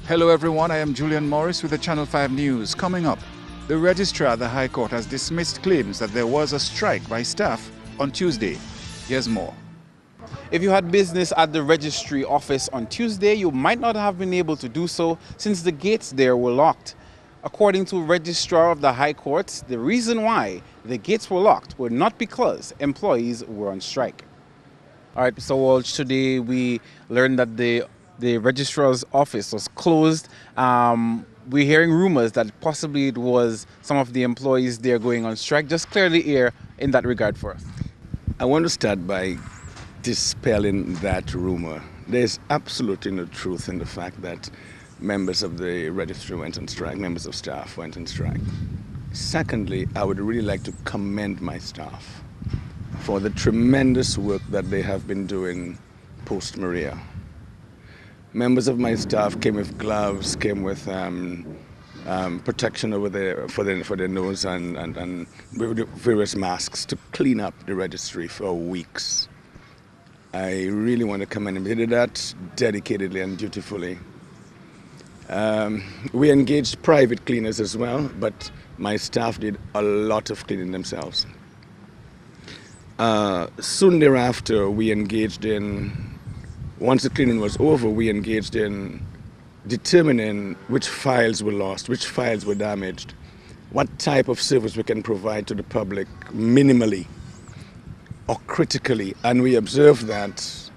Hello everyone, I am Julian Morris with the Channel 5 News. Coming up, the Registrar at the High Court has dismissed claims that there was a strike by staff on Tuesday. Here's more. If you had business at the Registry office on Tuesday, you might not have been able to do so since the gates there were locked. According to Registrar of the High Court, the reason why the gates were locked were not because employees were on strike. All right, so Walsh, today we learned that the Registrar's office was closed. We're hearing rumors that possibly it was some of the employees there going on strike. Just clear the air in that regard for us. I want to start by dispelling that rumor. There's absolutely no truth in the fact that members of the registry went on strike, members of staff went on strike. Secondly, I would really like to commend my staff for the tremendous work that they have been doing post-Maria. Members of my staff came with gloves, came with protection over for their nose and various masks to clean up the registry for weeks. I really want to commend them. They did that dedicatedly and dutifully. We engaged private cleaners as well, but my staff did a lot of cleaning themselves. Soon thereafter, we engaged in, once the cleaning was over, we engaged in determining which files were lost, which files were damaged, what type of service we can provide to the public minimally or critically. And we observed that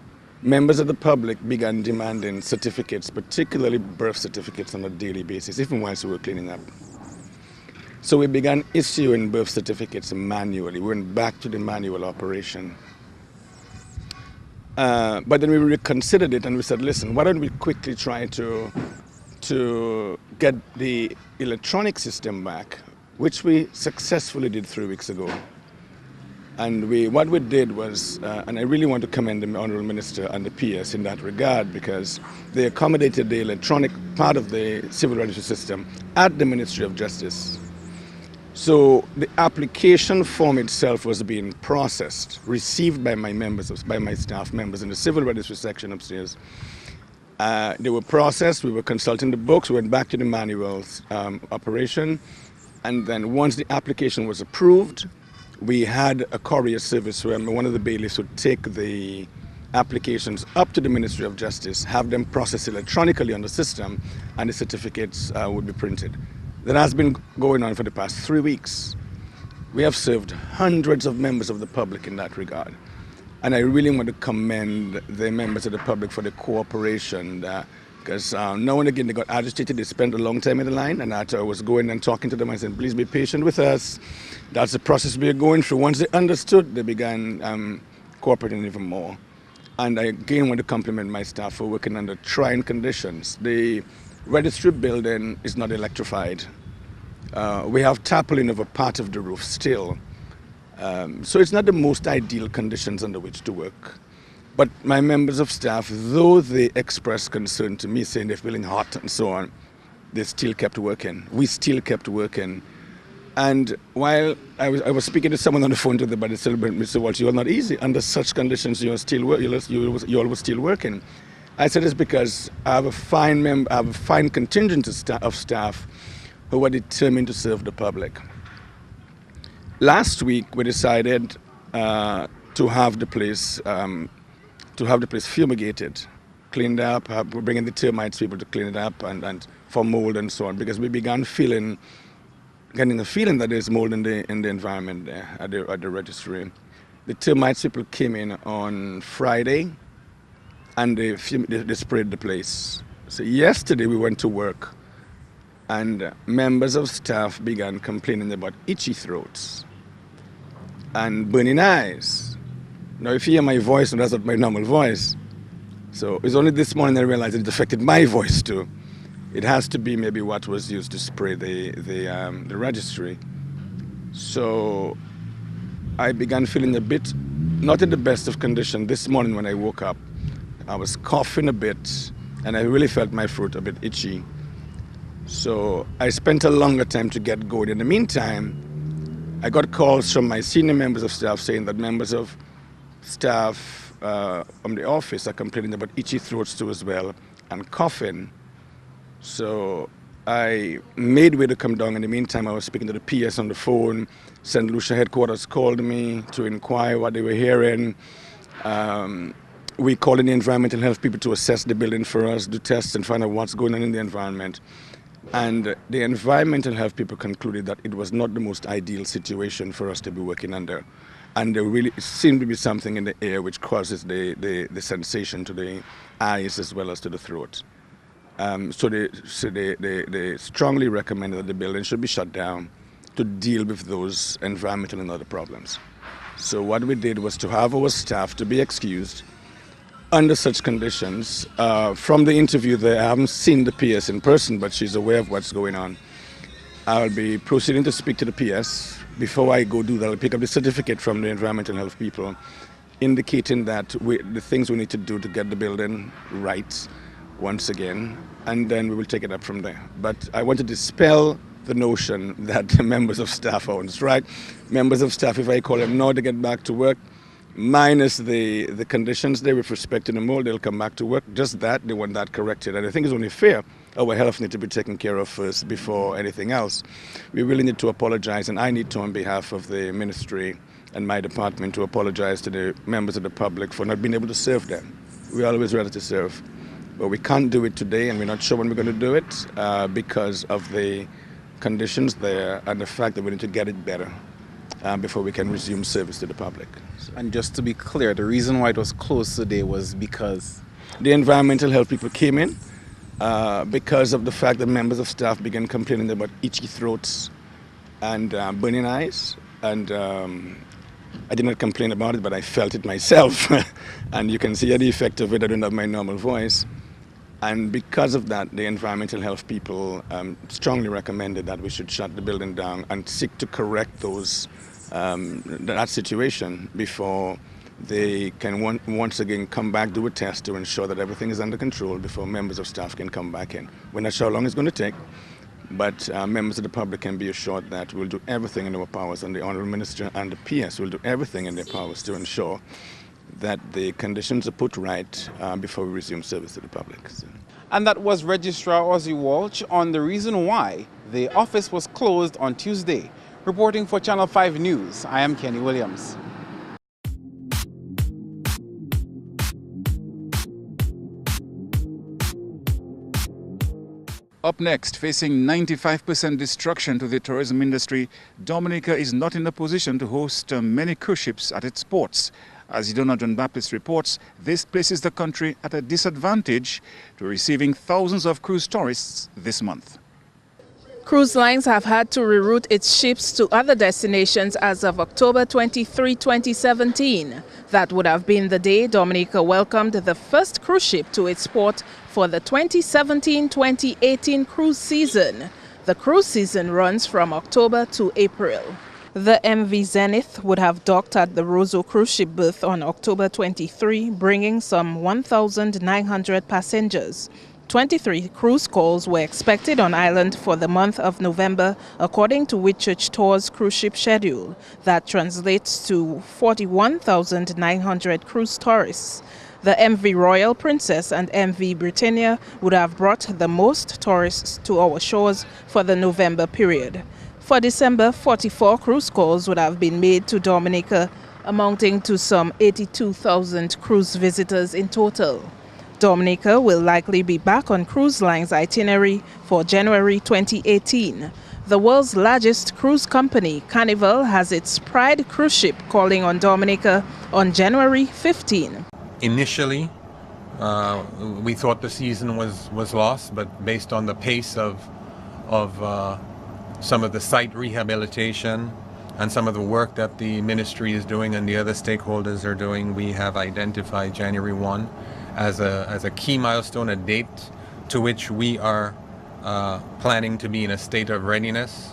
members of the public began demanding certificates, particularly birth certificates, on a daily basis, even whilst we were cleaning up. So we began issuing birth certificates manually. We went back to the manual operation. But then we reconsidered it and we said, listen, why don't we quickly try to get the electronic system back, which we successfully did 3 weeks ago. And what we did was, and I really want to commend the Honourable Minister and the PS in that regard, because they accommodated the electronic part of the civil registry system at the Ministry of Justice. So the application form itself was being processed, received by my staff members in the civil registry section upstairs. They were processed, we were consulting the books, we went back to the manual operation, and then once the application was approved, we had a courier service where one of the bailiffs would take the applications up to the Ministry of Justice, have them processed electronically on the system, and the certificates would be printed. That has been going on for the past 3 weeks. We have served hundreds of members of the public in that regard. And I really want to commend the members of the public for the cooperation, because now and again they got agitated, they spent a long time in the line, and I was going and talking to them and saying, please be patient with us. That's the process we're going through. Once they understood, they began cooperating even more. And I again want to compliment my staff for working under trying conditions. The registry building is not electrified. We have tarpaulin over part of the roof still. So it's not the most ideal conditions under which to work. But my members of staff, though they expressed concern to me saying they're feeling hot and so on, they still kept working. We still kept working. And while I was speaking to someone on the phone today, but they said, Mr. Walsh, you're not easy. Under such conditions, you're always still working. I said it's because I have a fine contingent of staff who are determined to serve the public. Last week we decided to have the place fumigated, cleaned up. We're bringing the termites people to clean it up and for mold and so on, because we began getting a feeling that there's mold in the environment there at the registry. The termites people came in on Friday, and they sprayed the place. So yesterday we went to work, and members of staff began complaining about itchy throats and burning eyes. Now if you hear my voice, that's not my normal voice. So it's only this morning I realized it affected my voice too. It has to be maybe what was used to spray the registry. So I began feeling a bit, not in the best of condition this morning when I woke up. I was coughing a bit, and I really felt my throat a bit itchy. So I spent a longer time to get going. In the meantime, I got calls from my senior members of staff saying that members of staff from the office are complaining about itchy throats too as well, and coughing. So I made way to come down. In the meantime, I was speaking to the PS on the phone. St. Lucia headquarters called me to inquire what they were hearing. We called in the environmental health people to assess the building for us, do tests and find out what's going on in the environment. And the environmental health people concluded that it was not the most ideal situation for us to be working under. And there really seemed to be something in the air which causes the sensation to the eyes as well as to the throat. So they strongly recommended that the building should be shut down to deal with those environmental and other problems. So what we did was to have our staff to be excused under such conditions. From the interview there, I haven't seen the PS in person, but she's aware of what's going on. I'll be proceeding to speak to the PS. Before I go do that, I'll pick up the certificate from the environmental health people indicating that the things we need to do to get the building right once again, and then we will take it up from there. But I want to dispel the notion that the members of staff are on strike. Members of staff, if I call them now to get back to work, minus the conditions there with respect to the mold, they'll come back to work. Just that, they want that corrected. And I think it's only fair. Our health needs to be taken care of first before anything else. We really need to apologize, and I need to, on behalf of the ministry and my department, to apologize to the members of the public for not being able to serve them. We're always ready to serve. But we can't do it today, and we're not sure when we're going to do it because of the conditions there and the fact that we need to get it better before we can resume service to the public. So. And just to be clear, the reason why it was closed today was because the environmental health people came in because of the fact that members of staff began complaining about itchy throats and burning eyes. And I did not complain about it, but I felt it myself. And you can see the effect of it. I don't have my normal voice. And because of that, the environmental health people strongly recommended that we should shut the building down and seek to correct that situation before they can once again come back, do a test to ensure that everything is under control before members of staff can come back in. We're not sure how long it's going to take, but members of the public can be assured that we'll do everything in our powers, and the Honourable Minister and the PS will do everything in their powers to ensure that the conditions are put right before we resume service to the public. So. And that was Registrar Ozzy Walsh on the reason why the office was closed on Tuesday. Reporting for Channel 5 News, I am Kenny Williams. Up next, facing 95% destruction to the tourism industry, Dominica is not in a position to host many cruise ships at its ports. As Idona John Baptist reports, this places the country at a disadvantage to receiving thousands of cruise tourists this month. Cruise lines have had to reroute its ships to other destinations as of October 23, 2017. That would have been the day Dominica welcomed the first cruise ship to its port for the 2017-2018 cruise season. The cruise season runs from October to April. The MV Zenith would have docked at the Roseau cruise ship berth on October 23, bringing some 1,900 passengers. 23 cruise calls were expected on island for the month of November, according to Whitchurch Tours cruise ship schedule. That translates to 41,900 cruise tourists. The MV Royal Princess and MV Britannia would have brought the most tourists to our shores for the November period. For December, 44 cruise calls would have been made to Dominica, amounting to some 82,000 cruise visitors in total. Dominica will likely be back on cruise line's itinerary for January 2018. The world's largest cruise company, Carnival, has its Pride cruise ship calling on Dominica on January 15. Initially, we thought the season was lost, but based on the pace of some of the site rehabilitation and some of the work that the ministry is doing and the other stakeholders are doing, we have identified January 1 as a key milestone, a date to which we are planning to be in a state of readiness,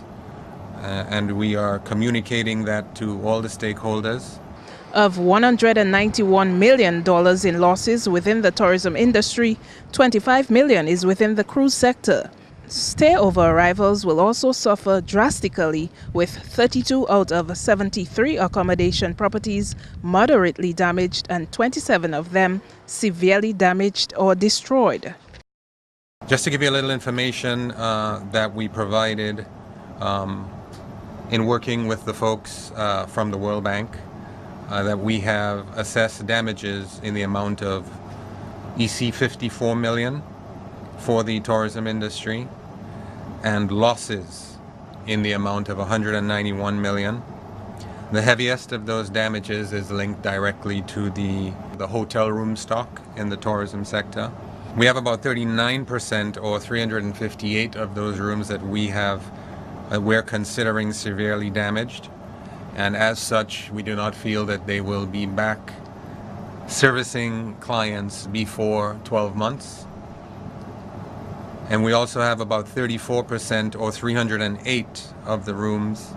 and we are communicating that to all the stakeholders. Of $191 million in losses within the tourism industry, $25 million is within the cruise sector. Stay-over arrivals will also suffer drastically, with 32 out of 73 accommodation properties moderately damaged and 27 of them severely damaged or destroyed. Just to give you a little information that we provided in working with the folks from the World Bank, that we have assessed damages in the amount of EC 54 million for the tourism industry and losses in the amount of 191 million. The heaviest of those damages is linked directly to the hotel room stock in the tourism sector. We have about 39% or 358 of those rooms that we're considering severely damaged, and as such we do not feel that they will be back servicing clients before 12 months. And we also have about 34% or 308 of the rooms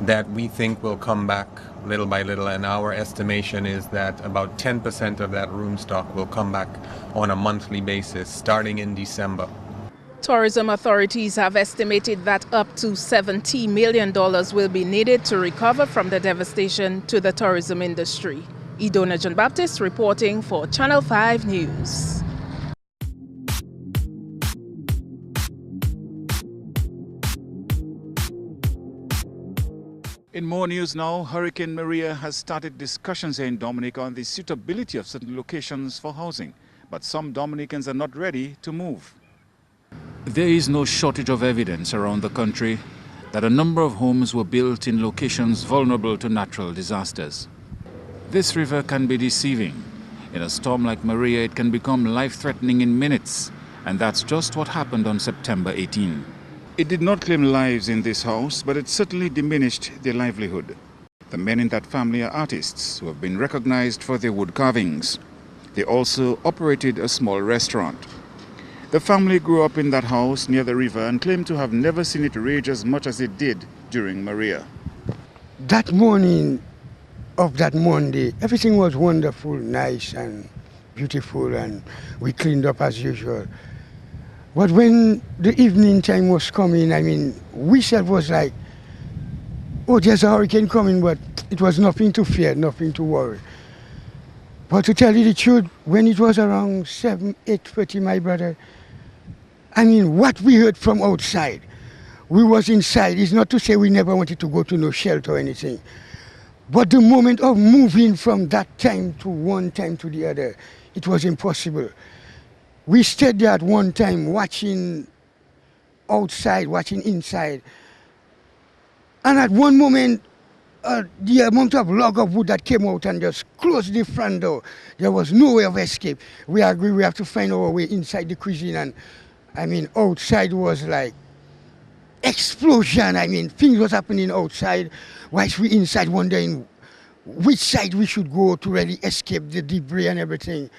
that we think will come back little by little, and our estimation is that about 10% of that room stock will come back on a monthly basis starting in December. Tourism authorities have estimated that up to $70 million will be needed to recover from the devastation to the tourism industry. Idona John Baptist reporting for Channel 5 News. In more news now, Hurricane Maria has started discussions here in Dominica on the suitability of certain locations for housing, but some Dominicans are not ready to move. There is no shortage of evidence around the country that a number of homes were built in locations vulnerable to natural disasters. This river can be deceiving. In a storm like Maria, it can become life-threatening in minutes, and that's just what happened on September 18. It did not claim lives in this house, but it certainly diminished their livelihood. The men in that family are artists who have been recognized for their wood carvings. They also operated a small restaurant. The family grew up in that house near the river and claimed to have never seen it rage as much as it did during Maria. That morning of that Monday, everything was wonderful, nice and beautiful, and we cleaned up as usual. But when the evening time was coming, I mean, we said was like, oh, there's a hurricane coming, but it was nothing to fear, nothing to worry. But to tell you the truth, when it was around 8:30, my brother, I mean, what we heard from outside, we was inside. It's not to say we never wanted to go to no shelter or anything. But the moment of moving from that time to one time to the other, it was impossible. We stayed there at one time watching outside, watching inside. And at one moment, the amount of log of wood that came out and just closed the front door, there was no way of escape. We agreed we have to find our way inside the cuisine. And I mean, outside was like explosion. I mean, things was happening outside, whilst we inside wondering which side we should go to really escape the debris and everything.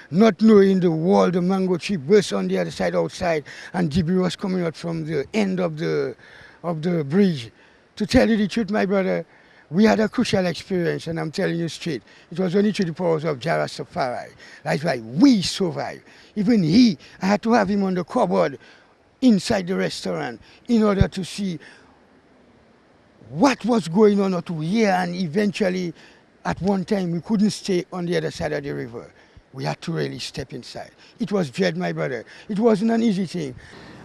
Not knowing the wall, the mango tree burst on the other side outside, and debris was coming out from the end of the bridge. To tell you the truth, my brother, we had a crucial experience, and I'm telling you straight, it was only through the powers of Jah Rastafari. That's why we survived. Even I had to have him on the cupboard inside the restaurant in order to see what was going on or to hear, and eventually, at one time, we couldn't stay on the other side of the river. We had to really step inside. It was dread, my brother. It wasn't an easy thing.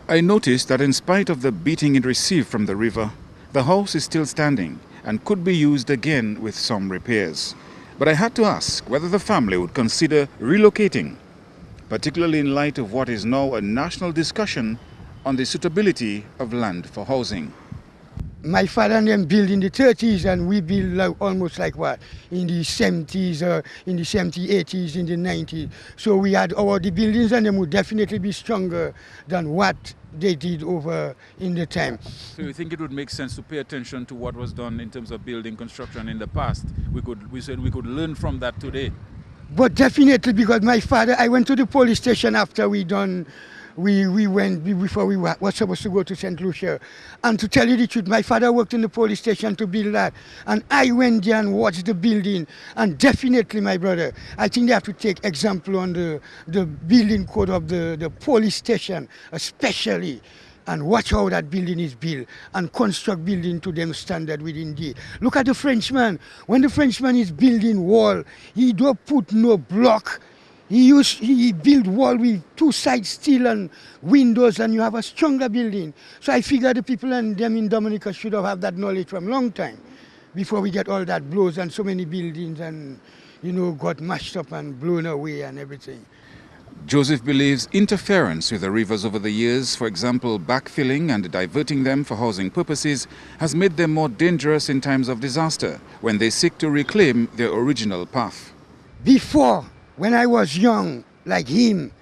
I noticed that in spite of the beating it received from the river, the house is still standing and could be used again with some repairs. But I had to ask whether the family would consider relocating, particularly in light of what is now a national discussion on the suitability of land for housing. My father and them built in the 30s, and we built like, almost like what? In the 70s, in the 70s, 80s, in the 90s. So we had the buildings, and them would definitely be stronger than what they did over in the time. So you think it would make sense to pay attention to what was done in terms of building construction in the past? We said we could learn from that today. But definitely, because my father, I went to the police station after we went before we were supposed to go to St. Lucia. And to tell you the truth, my father worked in the police station to build that. And I went there and watched the building. And definitely, my brother, I think they have to take example on the building code of the police station, especially, and watch how that building is built and construct building to them standard within the. Look at the Frenchman. When the Frenchman is building wall, he don't put no block. He built wall with 2 sides steel and windows, and you have a stronger building. So I figure the people and them in Dominica should have had that knowledge from long time before we get all that blows and so many buildings and, got mashed up and blown away and everything. Joseph believes interference with the rivers over the years, for example, backfilling and diverting them for housing purposes, has made them more dangerous in times of disaster when they seek to reclaim their original path. Before, when I was young, like him,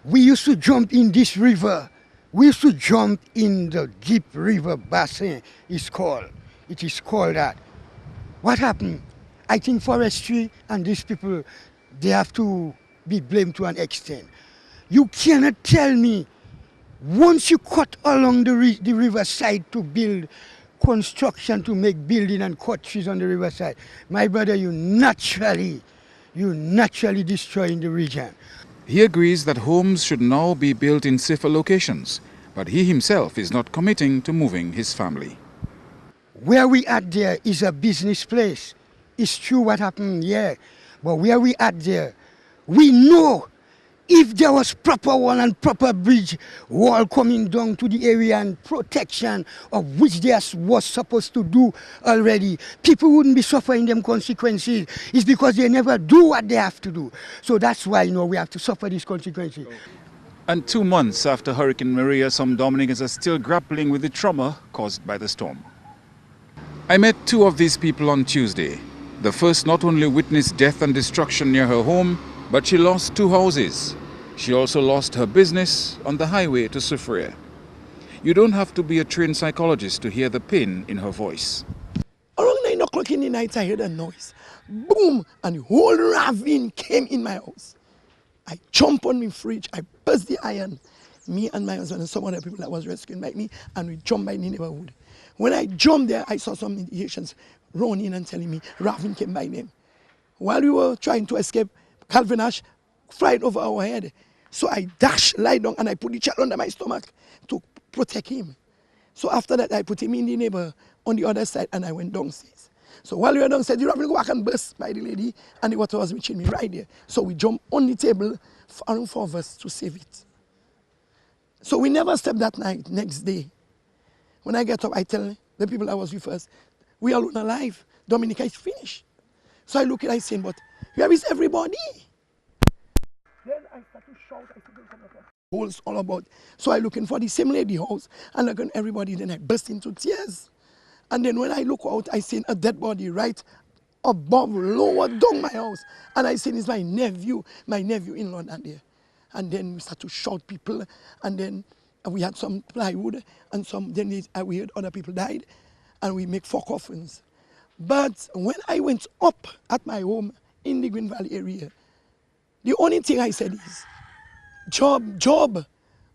we used to jump in this river. We used to jump in the deep river basin, it is called that. What happened? I think forestry and these people, they have to be blamed to an extent. You cannot tell me, once you cut along the riverside to build construction, to make building and cut trees on the riverside, my brother, you naturally destroying the region. He agrees that homes should now be built in safer locations, but he himself is not committing to moving his family. Where we at there is a business place. It's true what happened here, but where we at there, we know if there was proper wall and proper bridge wall coming down to the area and protection of which they was supposed to do already, people wouldn't be suffering them consequences. It's because they never do what they have to do. So that's why, we have to suffer these consequences. And 2 months after Hurricane Maria, some Dominicans are still grappling with the trauma caused by the storm. I met 2 of these people on Tuesday. The first not only witnessed death and destruction near her home, but she lost 2 houses. She also lost her business on the highway to Soufriere. You don't have to be a trained psychologist to hear the pain in her voice. Around 9 o'clock in the night, I heard a noise. Boom! And the whole ravine came in my house. I jumped on my fridge. I burst the iron. Me and my husband and some other people that was rescued by me, and we jumped by the neighborhood. When I jumped there, I saw some Haitians running and telling me ravine came by them. While we were trying to escape, Calvin Ash flied over our head. So I dashed, lie down, and I put the child under my stomach to protect him. So after that, I put him in the neighbor on the other side, and I went downstairs. So while we were downstairs, the ravine go back and burst by the lady, and the water was reaching me right there. So we jumped on the table, around 4 of us, to save it. So we never slept that night. Next day, when I get up, I tell the people I was with first, we are alive. Dominica is finished. So I look at it, I say, but where is everybody? Then I start to shout, I see holes all about. So I looking for the same lady house and looking at everybody, then I burst into tears. And then when I look out, I see a dead body right above, lower down my house. And I see it's my nephew-in-law down there. And then we start to shout people, and then we had some plywood, and then we heard other people died, and we make 4 coffins. But when I went up at my home in the Green Valley area, the only thing I said is, Job,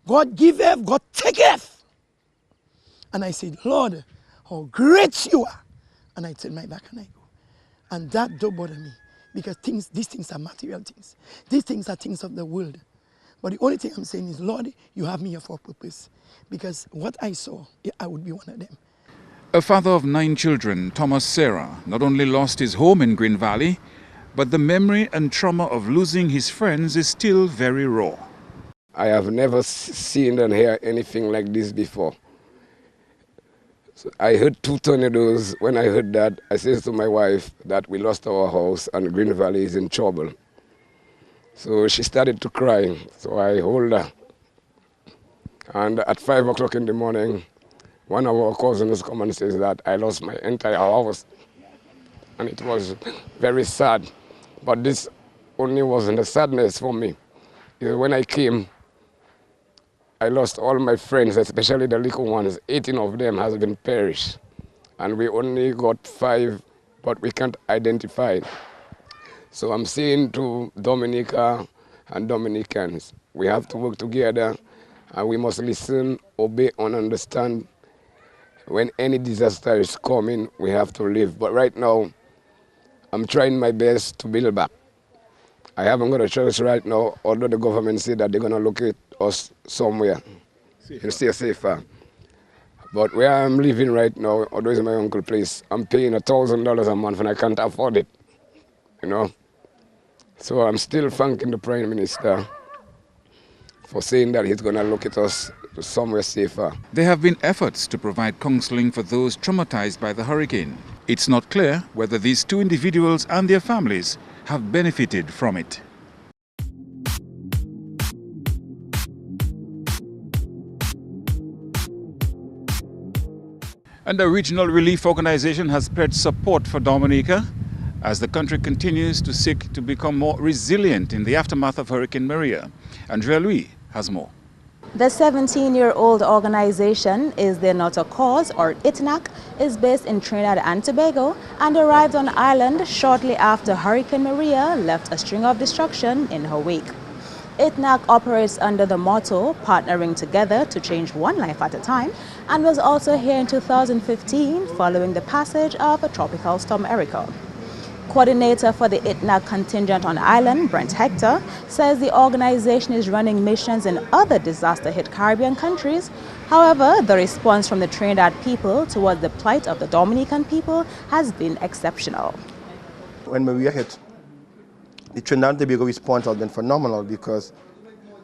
God giveth, God taketh. And I said, Lord, how great you are. And I turn my back and I go. And that don't bother me, because these things are material things. These things are things of the world. But the only thing I'm saying is, Lord, you have me here for a purpose. Because what I saw, I would be one of them. A father of 9 children, Thomas Serra, not only lost his home in Green Valley, but the memory and trauma of losing his friends is still very raw. I have never seen and heard anything like this before. So I heard 2 tornadoes. When I heard that, I said to my wife that we lost our house and Green Valley is in trouble. So she started to cry, so I hold her. And at 5 o'clock in the morning, one of our cousins come and says that I lost my entire house. And it was very sad. But this only wasn't a sadness for me. When I came, I lost all my friends, especially the little ones. 18 of them has been perished. And we only got 5, but we can't identify. So I'm saying to Dominica and Dominicans, we have to work together, and we must listen, obey, and understand. When any disaster is coming, we have to live. But right now, I'm trying my best to build back. I haven't got a choice right now, although the government said that they're going to locate us somewhere and stay safer. But where I'm living right now, although it's my uncle's place, I'm paying $1,000 a month and I can't afford it, you know. So I'm still thanking the Prime Minister for saying that he's going to look at us to somewhere safer. There have been efforts to provide counseling for those traumatized by the hurricane. It's not clear whether these two individuals and their families have benefited from it. And the regional relief organization has pledged support for Dominica as the country continues to seek to become more resilient in the aftermath of Hurricane Maria. Andrea Louis has more. The 17-year-old organization, Is There Not a Cause, or ITNAC, is based in Trinidad and Tobago and arrived on island shortly after Hurricane Maria left a string of destruction in her wake. ITNAC operates under the motto, partnering together to change one life at a time, and was also here in 2015 following the passage of a tropical storm Erica. Coordinator for the ITNAC contingent on island, Brent Hector, says the organization is running missions in other disaster-hit Caribbean countries. However, the response from the Trinidad people towards the plight of the Dominican people has been exceptional. When Maria hit, the Trinidad and Tobago response has been phenomenal because,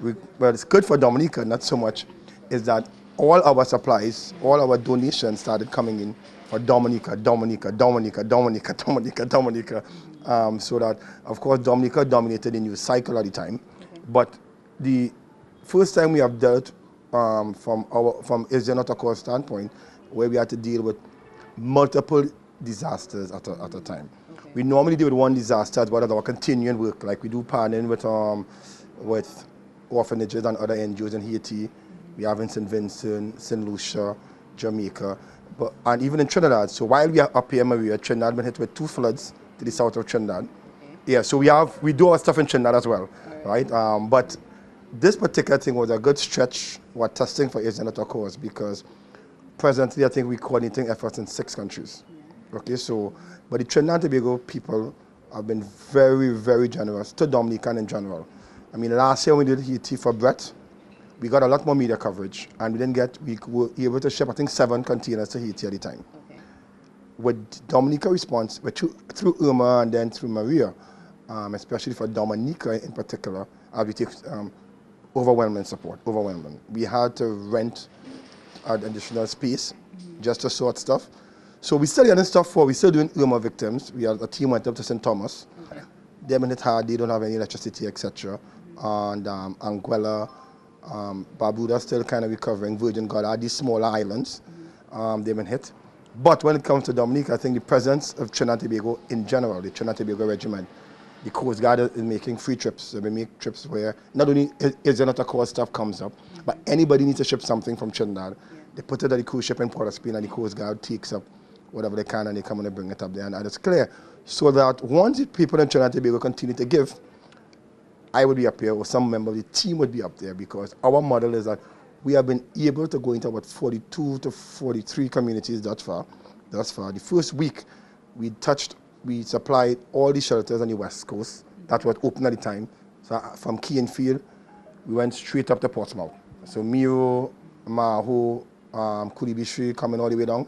well, it's good for Dominica, not so much, is that all our supplies, all our donations started coming in for Dominica. So that, of course, Dominica dominated the news cycle at the time. But the first time we have dealt from Is There Not a Cause standpoint, where we had to deal with multiple disasters at a time. We normally deal with one disaster as well as our continuing work, like we do partnering with orphanages and other NGOs in Haiti. We have in St. Vincent, St. Lucia, Jamaica, and even in Trinidad. So while we are up here in Maria, Trinidad been hit with 2 floods to the south of Trinidad. Yeah, so we do our stuff in Trinidad as well, right? But this particular thing was a good stretch. We're testing for Is There Not a Cause because presently I think we're coordinating efforts in 6 countries. Okay, so, but the Trinidad and Tobago people have been very, very generous to Dominican in general. I mean, last year when we did Haiti for Brett, we got a lot more media coverage, and we were able to ship, I think, 7 containers to Haiti at the time. Okay. With Dominica response, through Irma and then through Maria, especially for Dominica in particular, we take overwhelming support, overwhelming. We had to rent an additional space just to sort stuff. So we still getting stuff we're still doing Irma victims. We have a team went up to St. Thomas. Okay. They've been hit hard, they don't have any electricity, etc. And Anguilla, Barbuda still kind of recovering, Virgin Gorda, these smaller islands, they've been hit. But when it comes to Dominica, I think the presence of Trinidad and Tobago in general, the Trinidad and Tobago Regiment, the Coast Guard is making free trips. So they make trips where not only Is There Not a Cause stuff comes up, but anybody needs to ship something from Trinidad. They put it at the cruise ship in Port of Spain and the Coast Guard takes up whatever they can and they come and they bring it up there. And it's clear. So that once the people in Trinidad and Tobago continue to give, I would be up here or some member of the team would be up there because our model is that we have been able to go into about 42 to 43 communities thus far. The first week we supplied all the shelters on the West Coast that was open at the time. So from Key and Field, we went straight up to Portsmouth. So Miro, Maho, Kulibishri coming all the way down,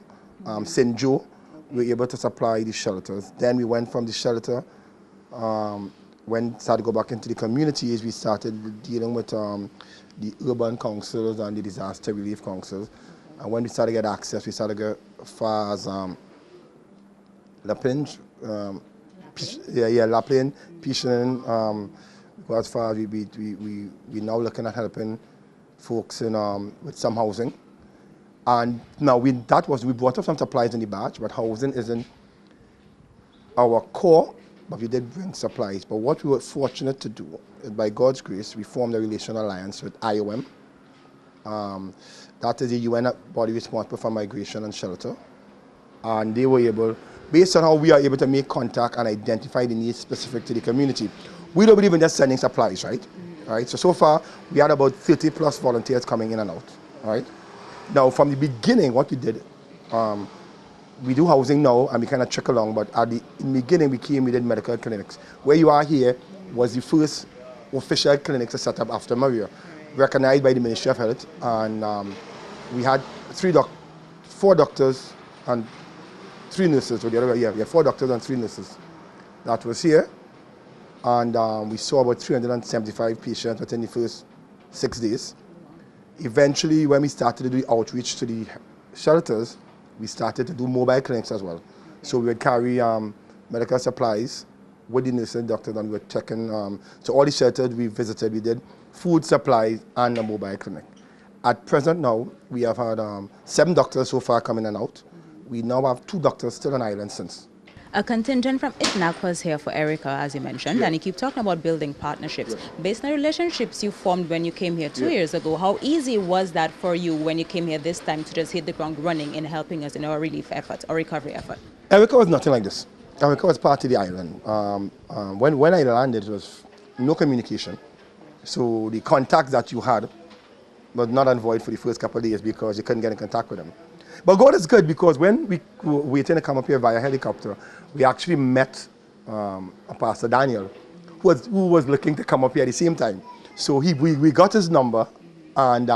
St. Joe, we were able to supply the shelters. Then we went from the shelter, when started to go back into the communities, we started dealing with the urban councils and the disaster relief councils. And when we started to get access, we started to go as far as Lapin, Lapin, Pishin, as far as we now looking at helping folks in with some housing. And now we brought up some supplies in the batch, but housing isn't our core. But we did bring supplies. But what we were fortunate to do, is by God's grace, we formed a relation alliance with IOM. That is the UN body responsible for migration and shelter. And they were able, based on how we are able to make contact and identify the needs specific to the community, we don't believe in just sending supplies, right? Right. So far, we had about 30 plus volunteers coming in and out, right? Now, from the beginning, what we did, we do housing now and we kind of check along, but in the beginning we did medical clinics. Where you are here was the first official clinic to set up after Maria, recognized by the Ministry of Health, and we had 4 doctors and 3 nurses, or the other way, we had 4 doctors and 3 nurses that was here. and we saw about 375 patients within the first 6 days. Eventually, when we started to do outreach to the shelters, we started to do mobile clinics as well. So we would carry medical supplies with the nurses and doctors, and we were checking. So all the shelters we visited, we did food supplies and a mobile clinic. At present now, we have had 7 doctors so far coming in and out. We now have 2 doctors still on island since. A contingent from ITNAC was here for Erica, as you mentioned, and you keep talking about building partnerships. Based on the relationships you formed when you came here 2 years ago, how easy was that for you when you came here this time to just hit the ground running in helping us in our relief effort or recovery effort? Erica was nothing like this. Erica was part of the island. When I landed, it was no communication. So the contacts that you had was not unvoid for the first couple of days because you couldn't get in contact with them. But God is good, because when we were waiting to come up here via helicopter, we actually met Pastor Daniel, who was looking to come up here at the same time. So we got his number, and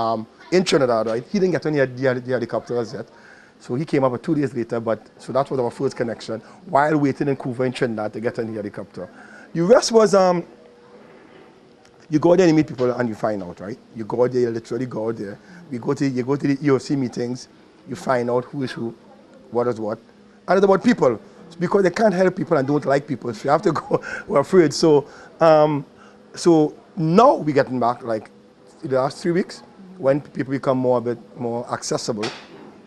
in Trinidad, right? He didn't get on the helicopters yet. So he came up 2 days later, so that was our first connection while waiting in Couva in Trinidad to get on the helicopter. The rest was, you go there and you meet people and you find out, right? You go there, you literally go there. You go to the EOC meetings, you find out who is who, what is what. And it's about people, because they can't help people and don't like people, so you have to go, we're afraid. So now we're getting back, like the last 3 weeks, when people become a bit more accessible,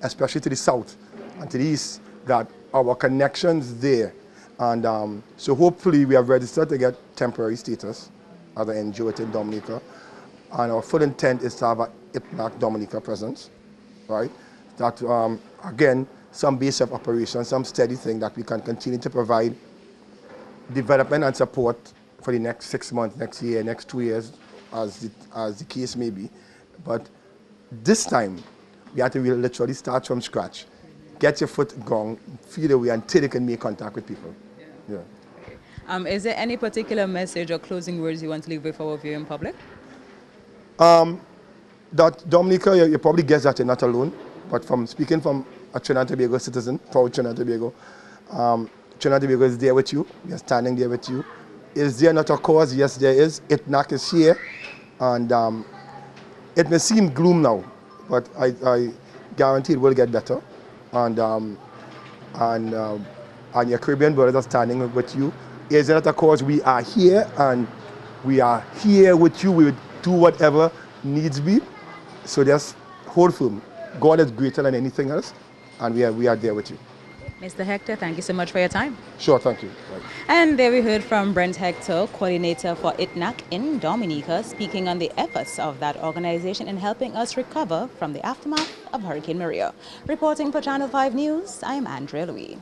especially to the south and to the east, that our connections there. And so hopefully we have registered to get temporary status as an NGO in Dominica. And our full intent is to have an ITNAC Dominica presence, right? That, again, some base of operations, some steady thing that we can continue to provide development and support for the next 6 months, next year, next 2 years, as the case may be. But this time, we have to really literally start from scratch. Get your foot going, feel the way until you can make contact with people. Yeah. Is there any particular message or closing words you want to leave with our viewing public? That Dominica, you probably guess that you're not alone, but speaking from a Trinidad and Tobago citizen, proud Trinidad and Tobago, Trinidad and Tobago is there with you. We are standing there with you. Is there not a cause? Yes, there is. ITNAC is here, and it may seem gloom now, but I guarantee it will get better. And your Caribbean brothers are standing with you. Is there not a cause? We are here, and we are here with you. We will do whatever needs be. So just hold firm. God is greater than anything else, and we are there with you. Mr. Hector, thank you so much for your time. Sure, thank you. Right. And there we heard from Brent Hector, coordinator for ITNAC in Dominica, speaking on the efforts of that organization in helping us recover from the aftermath of Hurricane Maria. Reporting for Channel 5 News, I am Andrea Louis.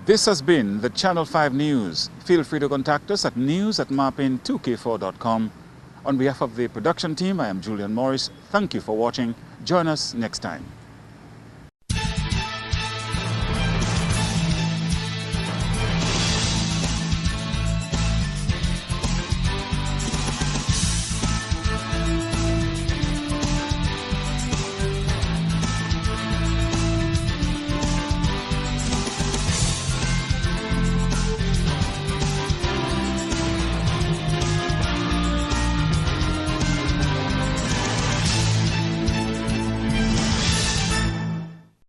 This has been the Channel 5 News. Feel free to contact us at news@marpin2k4.com. On behalf of the production team, I am Julian Morris. Thank you for watching. Join us next time.